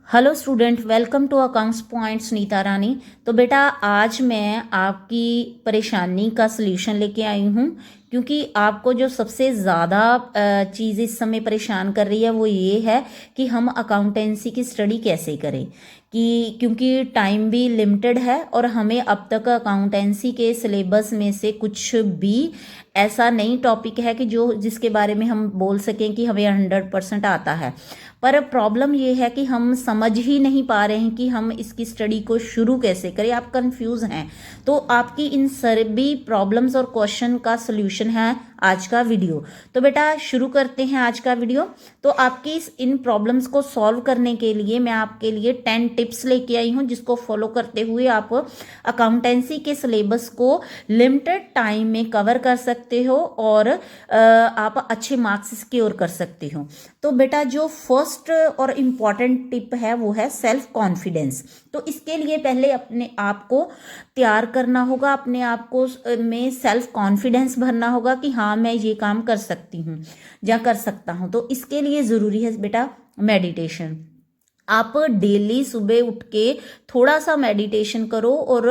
Hello student, welcome to accounts point Sunita Rani. तो बेटा आज मैं आपकी परेशानी का सलूशन लेके आई हूँ, क्योंकि आपको जो सबसे ज़्यादा चीज़ इस समय परेशान कर रही है वो ये है कि हम अकाउंटेंसी की स्टडी कैसे करें। क्योंकि टाइम भी लिमिटेड है और हमें अब तक अकाउंटेंसी के सिलेबस में से कुछ भी ऐसा नहीं टॉपिक है कि जिसके बारे में हम बोल सकें कि हमें 100% आता है। पर प्रॉब्लम ये है कि हम समझ ही नहीं पा रहे हैं कि हम इसकी स्टडी को शुरू कैसे करें। आप कंफ्यूज हैं, तो आपकी इन सभी प्रॉब्लम्स और क्वेश्चन का सलूशन है आज का वीडियो। तो बेटा शुरू करते हैं आज का वीडियो। तो आपकी इन प्रॉब्लम्स को सॉल्व करने के लिए मैं आपके लिए 10 टिप्स लेके आई हूँ, जिसको फॉलो करते हुए आप अकाउंटेंसी के सिलेबस को लिमिटेड टाइम में कवर कर सकते हो और आप अच्छे मार्क्स सिक्योर कर सकते हो। तो बेटा जो फर्स्ट और इम्पॉर्टेंट टिप है वो है सेल्फ कॉन्फिडेंस। तो इसके लिए पहले अपने आप को तैयार करना होगा, अपने आप को में सेल्फ कॉन्फिडेंस भरना होगा कि हाँ मैं ये काम कर सकती हूँ या कर सकता हूँ। तो इसके लिए ज़रूरी है बेटा मेडिटेशन। आप डेली सुबह उठ के थोड़ा सा मेडिटेशन करो और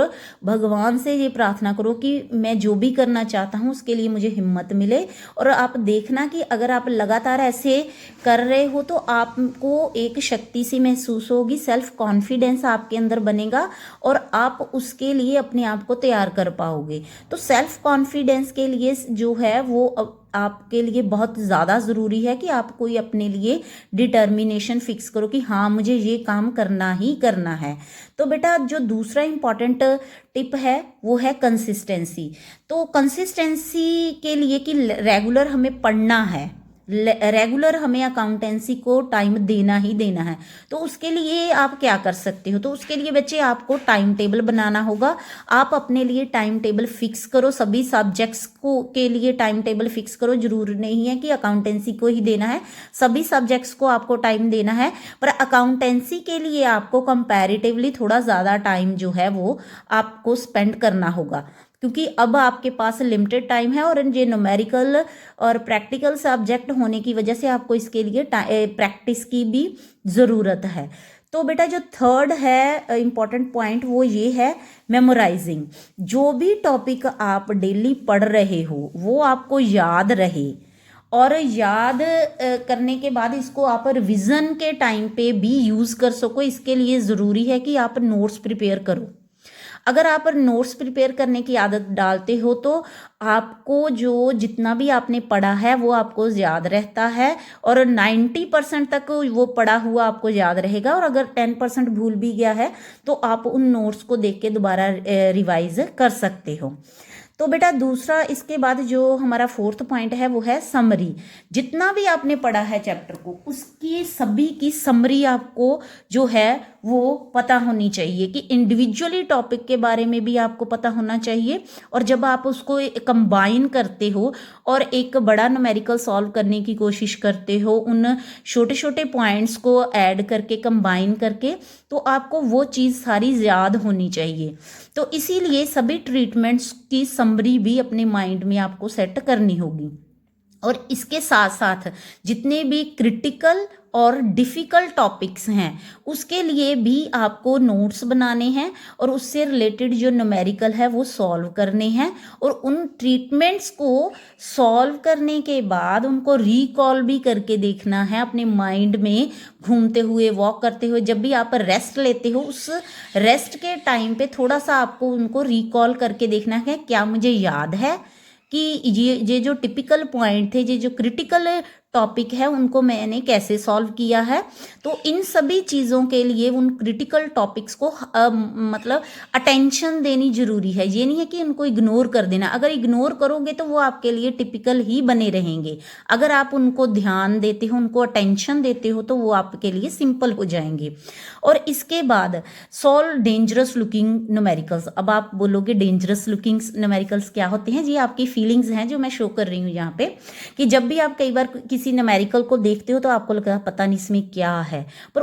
भगवान से ये प्रार्थना करो कि मैं जो भी करना चाहता हूँ उसके लिए मुझे हिम्मत मिले। और आप देखना कि अगर आप लगातार ऐसे कर रहे हो तो आपको एक शक्ति सी महसूस होगी, सेल्फ कॉन्फिडेंस आपके अंदर बनेगा और आप उसके लिए अपने आप को तैयार कर पाओगे। तो सेल्फ कॉन्फिडेंस के लिए जो है वो आपके लिए बहुत ज़्यादा ज़रूरी है कि आप कोई अपने लिए डिटर्मिनेशन फिक्स करो कि हाँ मुझे ये काम करना ही करना है। तो बेटा जो दूसरा इम्पॉर्टेंट टिप है वो है कंसिस्टेंसी। तो कंसिस्टेंसी के लिए कि रेगुलर हमें पढ़ना है, रेगुलर हमें अकाउंटेंसी को टाइम देना ही देना है। तो उसके लिए आप क्या कर सकते हो? तो उसके लिए बच्चे आपको टाइम टेबल बनाना होगा। आप अपने लिए टाइम टेबल फिक्स करो, सभी सब्जेक्ट्स को के लिए टाइम टेबल फिक्स करो। जरूर नहीं है कि अकाउंटेंसी को ही देना है, सभी सब्जेक्ट्स को आपको टाइम देना है। पर अकाउंटेंसी के लिए आपको कंपैरेटिवली थोड़ा ज़्यादा टाइम जो है वो आपको स्पेंड करना होगा, क्योंकि अब आपके पास लिमिटेड टाइम है और ये न्यूमेरिकल और प्रैक्टिकल सब्जेक्ट होने की वजह से आपको इसके लिए प्रैक्टिस की भी ज़रूरत है। तो बेटा जो थर्ड है इम्पॉर्टेंट पॉइंट वो ये है मेमोराइजिंग। जो भी टॉपिक आप डेली पढ़ रहे हो वो आपको याद रहे और याद करने के बाद इसको आप रिविज़न के टाइम पे भी यूज़ कर सको। इसके लिए ज़रूरी है कि आप नोट्स प्रिपेयर करो। अगर आप नोट्स प्रिपेयर करने की आदत डालते हो तो आपको जो जितना भी आपने पढ़ा है वो आपको याद रहता है और 90% तक वो पढ़ा हुआ आपको याद रहेगा। और अगर 10% भूल भी गया है तो आप उन नोट्स को देख के दोबारा रिवाइज कर सकते हो। तो बेटा दूसरा इसके बाद जो हमारा फोर्थ पॉइंट है वो है समरी। जितना भी आपने पढ़ा है चैप्टर को उसकी सभी की समरी आपको जो है वो पता होनी चाहिए कि इंडिविजुअली टॉपिक के बारे में भी आपको पता होना चाहिए। और जब आप उसको कंबाइन करते हो और एक बड़ा न्यूमेरिकल सॉल्व करने की कोशिश करते हो उन छोटे छोटे पॉइंट्स को ऐड करके कंबाइन करके, तो आपको वो चीज़ सारी याद होनी चाहिए। तो इसीलिए सभी ट्रीटमेंट्स की समरी भी अपने माइंड में आपको सेट करनी होगी। और इसके साथ साथ जितने भी क्रिटिकल और डिफ़िकल्ट टॉपिक्स हैं उसके लिए भी आपको नोट्स बनाने हैं और उससे रिलेटेड जो न्यूमेरिकल है वो सॉल्व करने हैं। और उन ट्रीटमेंट्स को सॉल्व करने के बाद उनको रिकॉल भी करके देखना है अपने माइंड में, घूमते हुए वॉक करते हुए। जब भी आप रेस्ट लेते हो उस रेस्ट के टाइम पे थोड़ा सा आपको उनको रिकॉल करके देखना है क्या मुझे याद है कि ये जो टिपिकल पॉइंट थे, ये जो क्रिटिकल टॉपिक है उनको मैंने कैसे सॉल्व किया है। तो इन सभी चीज़ों के लिए उन क्रिटिकल टॉपिक्स को मतलब अटेंशन देनी जरूरी है। ये नहीं है कि उनको इग्नोर कर देना। अगर इग्नोर करोगे तो वो आपके लिए टिपिकल ही बने रहेंगे। अगर आप उनको ध्यान देते हो, उनको अटेंशन देते हो, तो वो आपके लिए सिंपल हो जाएंगे। और इसके बाद सॉल्व डेंजरस लुकिंग न्यूमेरिकल्स। अब आप बोलोगे डेंजरस लुकिंग न्यूमेरिकल्स क्या होते हैं? ये आपकी फीलिंग्स हैं जो मैं शो कर रही हूँ यहाँ पे, कि जब भी आप कई बार किसी न्यूमेरिकल को देखते हो तो आपको लगता है पता नहीं इसमें क्या है, पर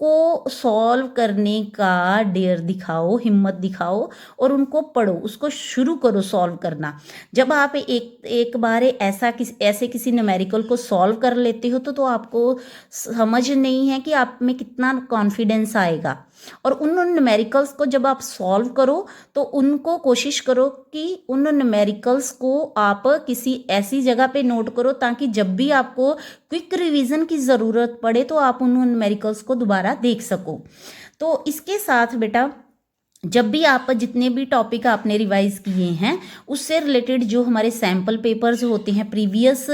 उसको सॉल्व करने का डेयर दिखाओ, हिम्मत दिखाओ और उनको पढ़ो, उसको शुरू करो सॉल्व करना। जब आप एक बार ऐसे किसी न्यूमेरिकल को सॉल्व कर लेते हो तो आपको समझ नहीं है कि आप में कितना कॉन्फिडेंस आएगा। और उन न्यूमेरिकल्स को जब आप सॉल्व करो तो उनको कोशिश करो कि उन न्यूमेरिकल्स को आप किसी ऐसी जगह पे नोट करो ताकि जब भी आपको क्विक रिवीजन की ज़रूरत पड़े तो आप उन न्यूमेरिकल्स को दोबारा देख सको। तो इसके साथ बेटा जब भी आप जितने भी टॉपिक आपने रिवाइज किए हैं उससे रिलेटेड जो हमारे सैम्पल पेपर्स होते हैं, प्रीवियस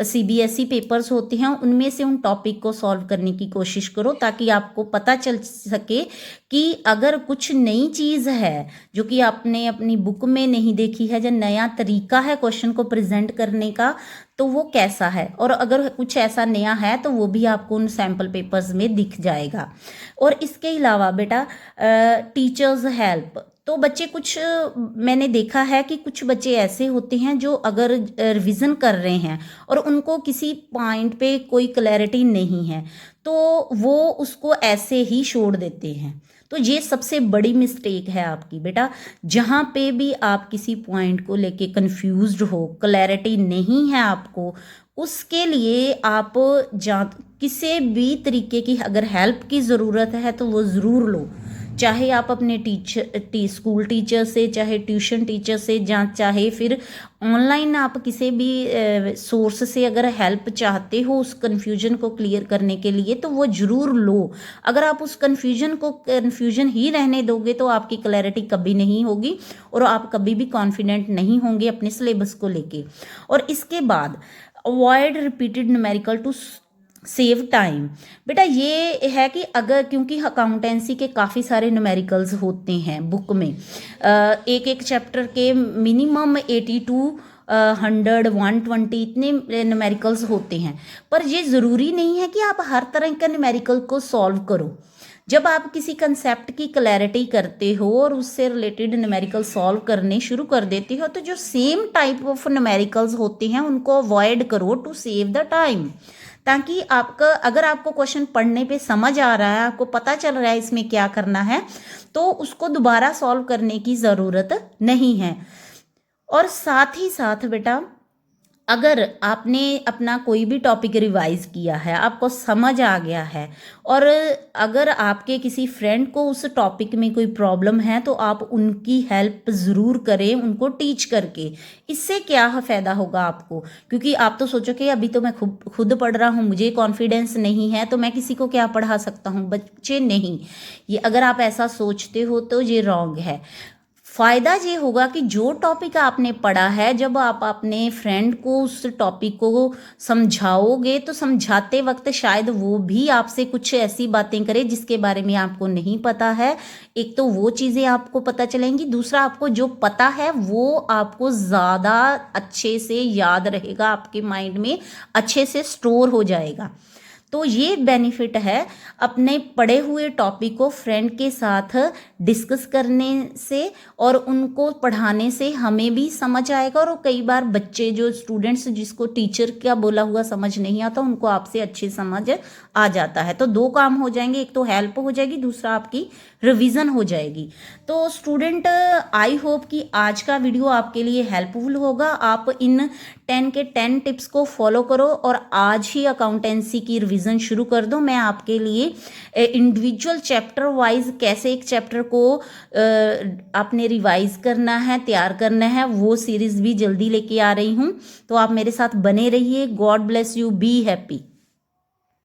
सीबीएसई पेपर्स होते हैं, उनमें से उन टॉपिक को सॉल्व करने की कोशिश करो ताकि आपको पता चल सके कि अगर कुछ नई चीज़ है जो कि आपने अपनी बुक में नहीं देखी है, जो नया तरीका है क्वेश्चन को प्रेजेंट करने का, तो वो कैसा है। और अगर कुछ ऐसा नया है तो वो भी आपको उन सैम्पल पेपर्स में दिख जाएगा। और इसके अलावा बेटा टीचर्स हेल्प, तो बच्चे कुछ मैंने देखा है कि कुछ बच्चे ऐसे होते हैं जो अगर रिवीजन कर रहे हैं और उनको किसी पॉइंट पे कोई क्लैरिटी नहीं है तो वो उसको ऐसे ही छोड़ देते हैं। तो ये सबसे बड़ी मिस्टेक है आपकी बेटा। जहाँ पे भी आप किसी पॉइंट को लेके कंफ्यूज्ड हो, क्लैरिटी नहीं है आपको, उसके लिए आप किसी भी तरीके की अगर हेल्प की ज़रूरत है तो वो ज़रूर लो। चाहे आप अपने स्कूल टीचर से, चाहे ट्यूशन टीचर से, चाहे फिर ऑनलाइन आप किसी भी सोर्स से अगर हेल्प चाहते हो उस कन्फ्यूजन को क्लियर करने के लिए तो वो ज़रूर लो। अगर आप उस कन्फ्यूजन ही रहने दोगे तो आपकी क्लैरिटी कभी नहीं होगी और आप कभी भी कॉन्फिडेंट नहीं होंगे अपने सिलेबस को लेके। और इसके बाद avoid repeated numerical to save time. बेटा ये है कि अगर, क्योंकि अकाउंटेंसी के काफ़ी सारे न्यूमेरिकल्स होते हैं बुक में, एक एक चैप्टर के मिनिमम 82 100 120 इतने न्यूमेरिकल्स होते हैं, पर ये ज़रूरी नहीं है कि आप हर तरह का न्यूमेरिकल को सॉल्व करो। जब आप किसी कंसेप्ट की क्लैरिटी करते हो और उससे रिलेटेड न्यूमेरिकल सॉल्व करने शुरू कर देते हो तो जो सेम टाइप ऑफ न्यूमेरिकल्स होते हैं उनको अवॉइड करो टू सेव द टाइम, ताकि आपका अगर आपको क्वेश्चन पढ़ने पे समझ आ रहा है, आपको पता चल रहा है इसमें क्या करना है, तो उसको दोबारा सॉल्व करने की ज़रूरत नहीं है। और साथ ही साथ बेटा अगर आपने अपना कोई भी टॉपिक रिवाइज किया है, आपको समझ आ गया है और अगर आपके किसी फ्रेंड को उस टॉपिक में कोई प्रॉब्लम है तो आप उनकी हेल्प ज़रूर करें, उनको टीच करके। इससे क्या फ़ायदा होगा आपको, क्योंकि आप तो सोचो कि अभी तो मैं खुद पढ़ रहा हूँ, मुझे कॉन्फिडेंस नहीं है तो मैं किसी को क्या पढ़ा सकता हूँ। बच्चे नहीं, ये अगर आप ऐसा सोचते हो तो ये रॉन्ग है। फ़ायदा ये होगा कि जो टॉपिक आपने पढ़ा है जब आप अपने फ्रेंड को उस टॉपिक को समझाओगे तो समझाते वक्त शायद वो भी आपसे कुछ ऐसी बातें करे जिसके बारे में आपको नहीं पता है। एक तो वो चीज़ें आपको पता चलेंगी, दूसरा आपको जो पता है वो आपको ज़्यादा अच्छे से याद रहेगा, आपके माइंड में अच्छे से स्टोर हो जाएगा। तो ये बेनिफिट है अपने पढ़े हुए टॉपिक को फ्रेंड के साथ डिस्कस करने से और उनको पढ़ाने से हमें भी समझ आएगा और कई बार बच्चे जो स्टूडेंट्स जिसको टीचर का बोला हुआ समझ नहीं आता उनको आपसे अच्छी समझ आ जाता है। तो दो काम हो जाएंगे, एक तो हेल्प हो जाएगी, दूसरा आपकी रिवीजन हो जाएगी। तो स्टूडेंट आई होप कि आज का वीडियो आपके लिए हेल्पफुल होगा। आप इन 10 के 10 टिप्स को फॉलो करो और आज ही अकाउंटेंसी की रिवीजन शुरू कर दो। मैं आपके लिए इंडिविजुअल चैप्टर वाइज कैसे एक चैप्टर को आपने रिवाइज करना है, तैयार करना है, वो सीरीज़ भी जल्दी लेके आ रही हूँ। तो आप मेरे साथ बने रहिए। God bless you, be happy.